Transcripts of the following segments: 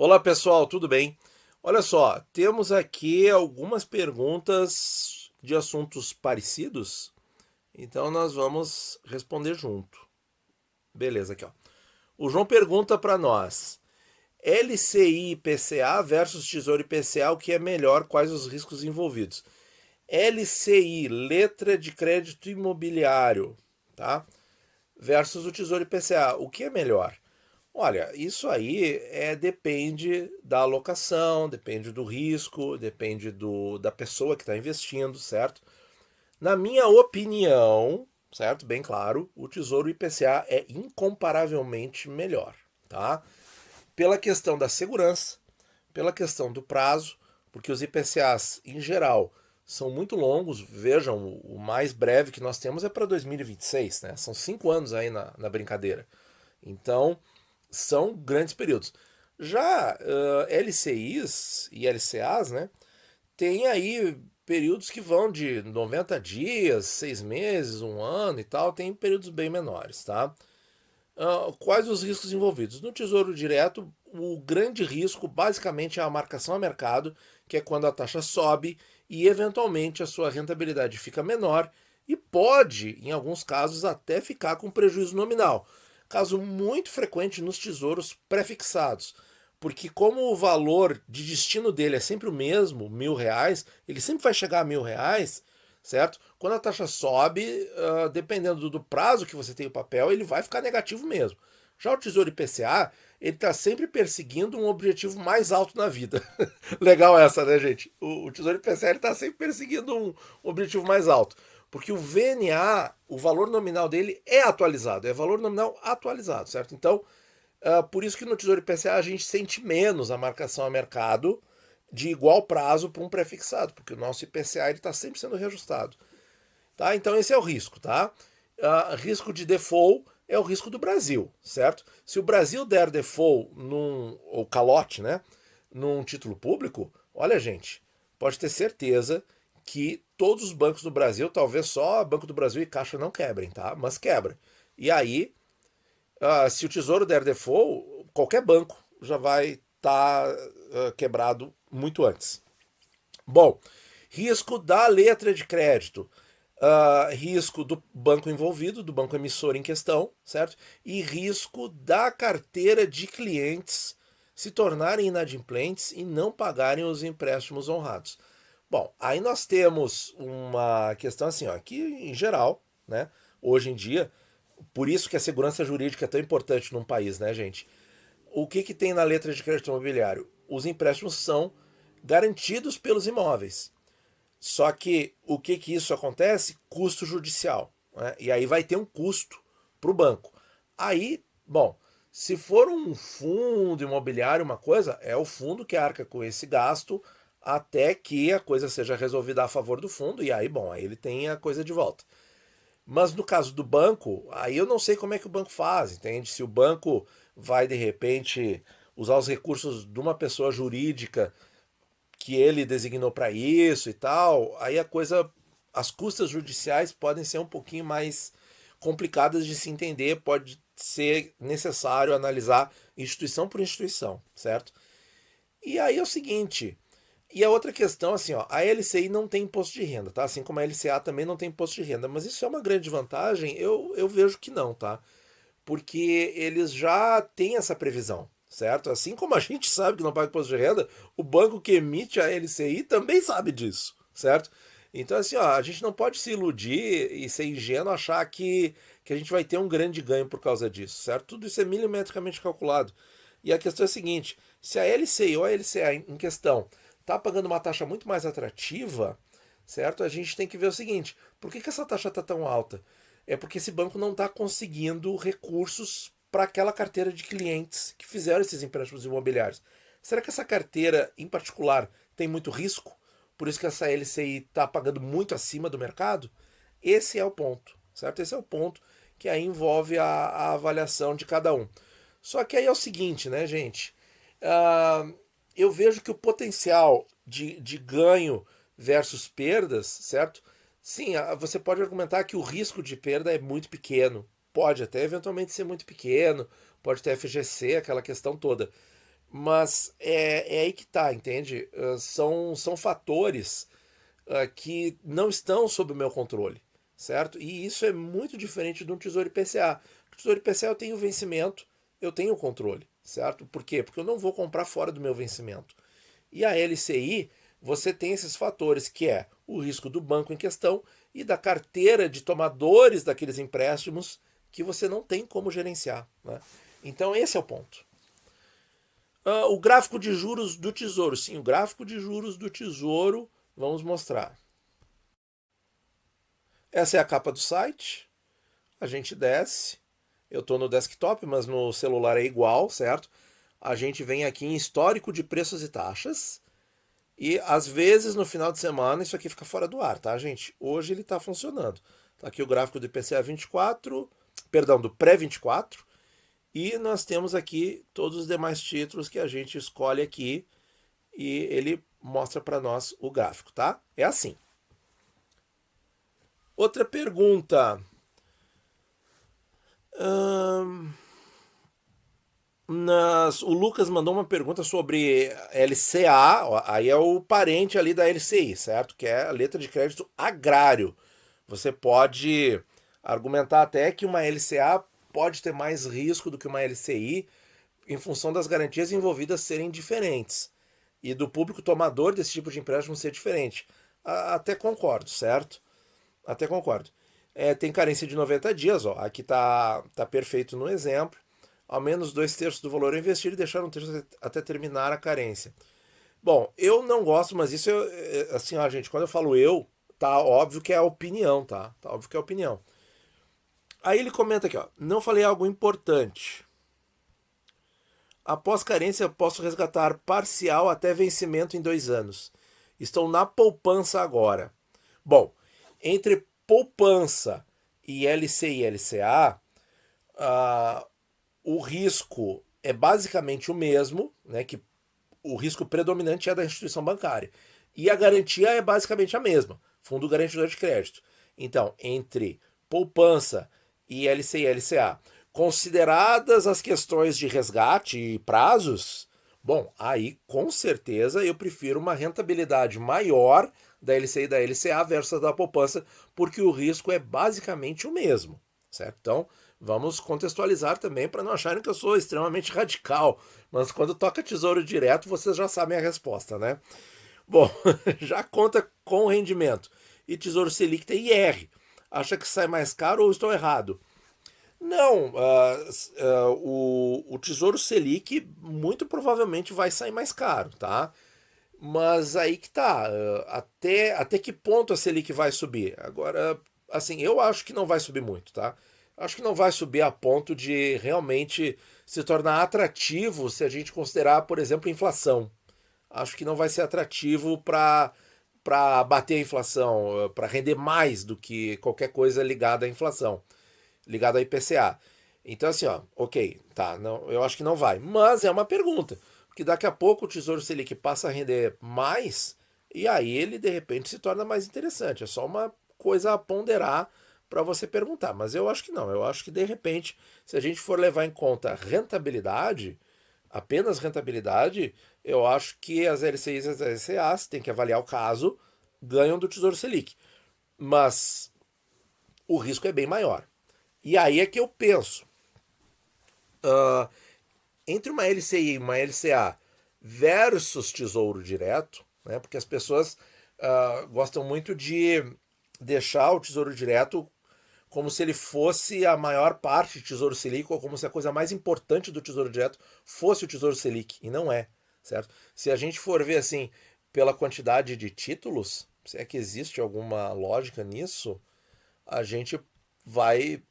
Olá pessoal, tudo bem? Olha só, temos aqui algumas perguntas de assuntos parecidos, então nós vamos responder junto. Beleza, aqui ó. O João pergunta para nós: LCI IPCA versus Tesouro IPCA, o que é melhor? Quais os riscos envolvidos? LCI, letra de crédito imobiliário, tá? Versus o Tesouro IPCA, o que é melhor? Olha, isso aí depende da alocação, depende do risco, depende da pessoa que está investindo, certo? Na minha opinião, certo? Bem claro, o Tesouro IPCA é incomparavelmente melhor, tá? Pela questão da segurança, pela questão do prazo, porque os IPCAs, em geral, são muito longos. Vejam, o mais breve que nós temos é para 2026, né? São 5 anos aí na brincadeira. Então, são grandes períodos. Já LCIs e LCAs, né, tem aí períodos que vão de 90 dias, 6 meses, um ano e tal, tem períodos bem menores, tá? Quais os riscos envolvidos? No Tesouro Direto, o grande risco basicamente é a marcação a mercado, que é quando a taxa sobe e eventualmente a sua rentabilidade fica menor e pode, em alguns casos, até ficar com prejuízo nominal. Caso muito frequente nos tesouros pré-fixados, porque como o valor de destino dele é sempre o mesmo, R$ 1.000, ele sempre vai chegar a R$ 1.000, certo? Quando a taxa sobe, dependendo do prazo que você tem o papel, ele vai ficar negativo mesmo. Já o Tesouro IPCA, ele está sempre perseguindo um objetivo mais alto na vida. Legal essa, né, gente? O Tesouro IPCA está sempre perseguindo um objetivo mais alto. Porque o VNA, o valor nominal dele é atualizado, é valor nominal atualizado, certo? Então, por isso que no Tesouro IPCA a gente sente menos a marcação a mercado de igual prazo para um prefixado, porque o nosso IPCA está sempre sendo reajustado. Tá? Então esse é o risco. Tá? Risco de default é o risco do Brasil, certo? Se o Brasil der default ou calote, né, num título público, olha gente, pode ter certeza que todos os bancos do Brasil, talvez só Banco do Brasil e Caixa não quebrem, tá? Mas quebra. E aí, se o Tesouro der default, qualquer banco já vai estar quebrado muito antes. Bom, risco da letra de crédito. Risco do banco envolvido, do banco emissor em questão, certo? E risco da carteira de clientes se tornarem inadimplentes e não pagarem os empréstimos honrados. Bom, aí nós temos uma questão assim, ó, que em geral, né, hoje em dia, por isso que a segurança jurídica é tão importante num país, né, gente? O que tem na letra de crédito imobiliário? Os empréstimos são garantidos pelos imóveis. Só que o que isso acontece? Custo judicial. Né? E aí vai ter um custo para o banco. Aí, bom, se for um fundo imobiliário, uma coisa, é o fundo que arca com esse gasto até que a coisa seja resolvida a favor do fundo, e aí, bom, aí ele tem a coisa de volta. Mas no caso do banco, aí eu não sei como é que o banco faz, entende? Se o banco vai, de repente, usar os recursos de uma pessoa jurídica que ele designou para isso e tal, aí a coisa, as custas judiciais podem ser um pouquinho mais complicadas de se entender, pode ser necessário analisar instituição por instituição, certo? E aí é o seguinte, e a outra questão, assim, ó, a LCI não tem imposto de renda, tá? Assim como a LCA também não tem imposto de renda, mas isso é uma grande vantagem? Eu vejo que não, tá? Porque eles já têm essa previsão, certo? Assim como a gente sabe que não paga imposto de renda, o banco que emite a LCI também sabe disso, certo? Então, assim, ó, a gente não pode se iludir e ser ingênuo achar que a gente vai ter um grande ganho por causa disso, certo? Tudo isso é milimetricamente calculado. E a questão é a seguinte: se a LCI ou a LCA em questão está pagando uma taxa muito mais atrativa, certo? A gente tem que ver o seguinte: por que essa taxa está tão alta? É porque esse banco não está conseguindo recursos para aquela carteira de clientes que fizeram esses empréstimos imobiliários. Será que essa carteira, em particular, tem muito risco? Por isso que essa LCI está pagando muito acima do mercado? Esse é o ponto, certo? Esse é o ponto que aí envolve a avaliação de cada um. Só que aí é o seguinte, né, gente? Uh, eu vejo que o potencial de ganho versus perdas, certo? Sim, você pode argumentar que o risco de perda é muito pequeno. Pode até eventualmente ser muito pequeno, pode ter FGC, aquela questão toda. Mas é aí que tá, entende? São fatores que não estão sob o meu controle, certo? E isso é muito diferente de um Tesouro IPCA. O Tesouro IPCA eu tenho vencimento, eu tenho controle, certo? Por quê? Porque eu não vou comprar fora do meu vencimento. E a LCI, você tem esses fatores que é o risco do banco em questão e da carteira de tomadores daqueles empréstimos que você não tem como gerenciar, né? Então esse é o ponto. O gráfico de juros do Tesouro. Sim, o gráfico de juros do Tesouro, vamos mostrar. Essa é a capa do site. A gente desce. Eu estou no desktop, mas no celular é igual, certo? A gente vem aqui em histórico de preços e taxas. E às vezes no final de semana isso aqui fica fora do ar, tá, gente? Hoje ele está funcionando. Tá aqui o gráfico do IPCA 24, perdão, do pré-24. E nós temos aqui todos os demais títulos que a gente escolhe aqui e ele mostra para nós o gráfico, tá? É assim. Outra pergunta. O Lucas mandou uma pergunta sobre LCA, aí é o parente ali da LCI, certo? Que é a letra de crédito agrário. Você pode argumentar até que uma LCA pode ter mais risco do que uma LCI em função das garantias envolvidas serem diferentes e do público tomador desse tipo de empréstimo ser diferente. Até concordo, certo? Até concordo. Tem carência de 90 dias, ó. Aqui tá perfeito no exemplo. Ao menos 2/3 do valor a investir e deixar 1/3 até terminar a carência. Bom, eu não gosto, mas isso assim, ó, gente, quando eu falo eu, tá óbvio que é a opinião, tá? Tá óbvio que é a opinião. Aí ele comenta aqui, ó, não falei algo importante. Após carência, eu posso resgatar parcial até vencimento em 2 anos. Estou na poupança agora. Bom, entre poupança e LC e LCA, o risco é basicamente o mesmo, né? Que o risco predominante é da instituição bancária. E a garantia é basicamente a mesma, fundo garantidor de crédito. Então, entre poupança e LC e LCA, consideradas as questões de resgate e prazos, bom, aí com certeza eu prefiro uma rentabilidade maior da LC e da LCA versus a da poupança, porque o risco é basicamente o mesmo, certo? Então, vamos contextualizar também para não acharem que eu sou extremamente radical, mas quando toca tesouro direto, vocês já sabem a resposta, né? Bom, já conta com rendimento. E tesouro Selic tem IR. Acha que sai mais caro ou estou errado? Não, o Tesouro Selic muito provavelmente vai sair mais caro, tá? Mas aí que tá, até que ponto a Selic vai subir? Agora, assim, eu acho que não vai subir muito, tá? Acho que não vai subir a ponto de realmente se tornar atrativo se a gente considerar, por exemplo, inflação. Acho que não vai ser atrativo para bater a inflação, para render mais do que qualquer coisa ligada à inflação, ligada ao IPCA. Então, assim, ó, ok, tá, não, eu acho que não vai. Mas é uma pergunta, porque daqui a pouco o Tesouro Selic passa a render mais e aí ele, de repente, se torna mais interessante. É só uma coisa a ponderar para você perguntar. Mas eu acho que não. Eu acho que, de repente, se a gente for levar em conta rentabilidade, apenas rentabilidade, eu acho que as LCIs e as LCAs, tem que avaliar o caso, ganham do Tesouro Selic. Mas o risco é bem maior. E aí é que eu penso, entre uma LCI e uma LCA versus Tesouro Direto, né, porque as pessoas gostam muito de deixar o Tesouro Direto como se ele fosse a maior parte do Tesouro Selic, ou como se a coisa mais importante do Tesouro Direto fosse o Tesouro Selic, e não é, certo? Se a gente for ver assim, pela quantidade de títulos, se é que existe alguma lógica nisso, a gente vai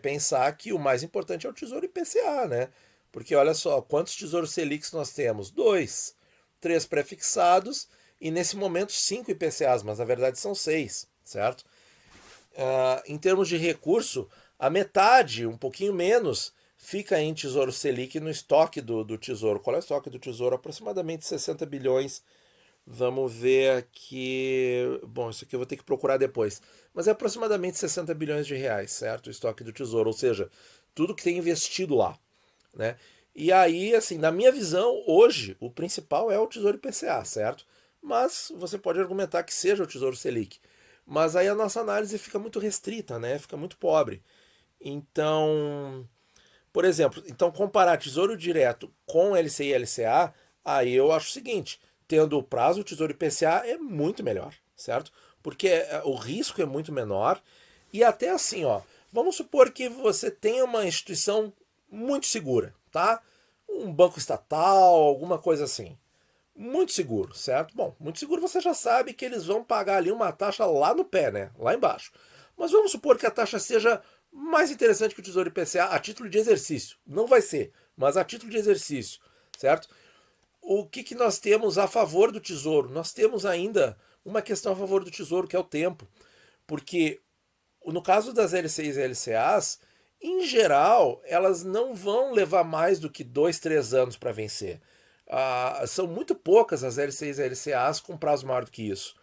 pensar que o mais importante é o Tesouro IPCA, né? Porque olha só, quantos Tesouros Selics nós temos? 2, 3 pré-fixados e nesse momento 5 IPCAs, mas na verdade são 6, certo? Em termos de recurso, a metade, um pouquinho menos, fica em Tesouro Selic no estoque do Tesouro. Qual é o estoque do Tesouro? Aproximadamente 60 bilhões. Vamos ver aqui. Bom, isso aqui eu vou ter que procurar depois. Mas é aproximadamente 60 bilhões de reais, certo? O estoque do Tesouro. Ou seja, tudo que tem investido lá, né? E aí, assim, na minha visão, hoje, o principal é o Tesouro IPCA, certo? Mas você pode argumentar que seja o Tesouro Selic. Mas aí a nossa análise fica muito restrita, né? Fica muito pobre. Então, por exemplo, então comparar Tesouro Direto com LCI e LCA, aí eu acho o seguinte, tendo o prazo, o Tesouro IPCA é muito melhor, certo? Porque o risco é muito menor e até assim, ó, vamos supor que você tenha uma instituição muito segura, tá? Um banco estatal, alguma coisa assim. Muito seguro, certo? Bom, muito seguro você já sabe que eles vão pagar ali uma taxa lá no pé, né? Lá embaixo. Mas vamos supor que a taxa seja mais interessante que o Tesouro IPCA a título de exercício. Não vai ser, mas a título de exercício, certo? O que, que nós temos a favor do Tesouro? Nós temos ainda uma questão a favor do Tesouro, que é o tempo. Porque no caso das LCIs e LCAs, em geral, elas não vão levar mais do que 2, 3 anos para vencer. São muito poucas as LCIs e LCAs com prazo maior do que isso.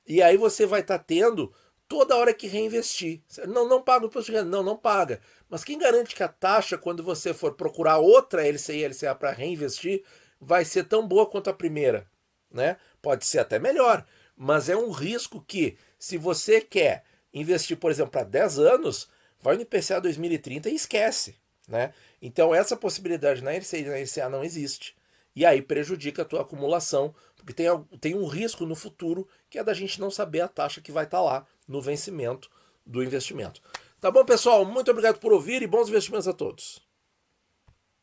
E aí você vai estar tendo toda hora que reinvestir. Não, não paga o imposto de renda, não, não paga. Mas quem garante que a taxa, quando você for procurar outra LCI e LCA para reinvestir, vai ser tão boa quanto a primeira? Né? Pode ser até melhor, mas é um risco que, se você quer investir, por exemplo, para 10 anos, vai no IPCA 2030 e esquece. Né? Então essa possibilidade na LCI e na LCA não existe. E aí prejudica a tua acumulação, porque tem um risco no futuro que é da gente não saber a taxa que vai estar lá no vencimento do investimento. Tá bom, pessoal? Muito obrigado por ouvir e bons investimentos a todos.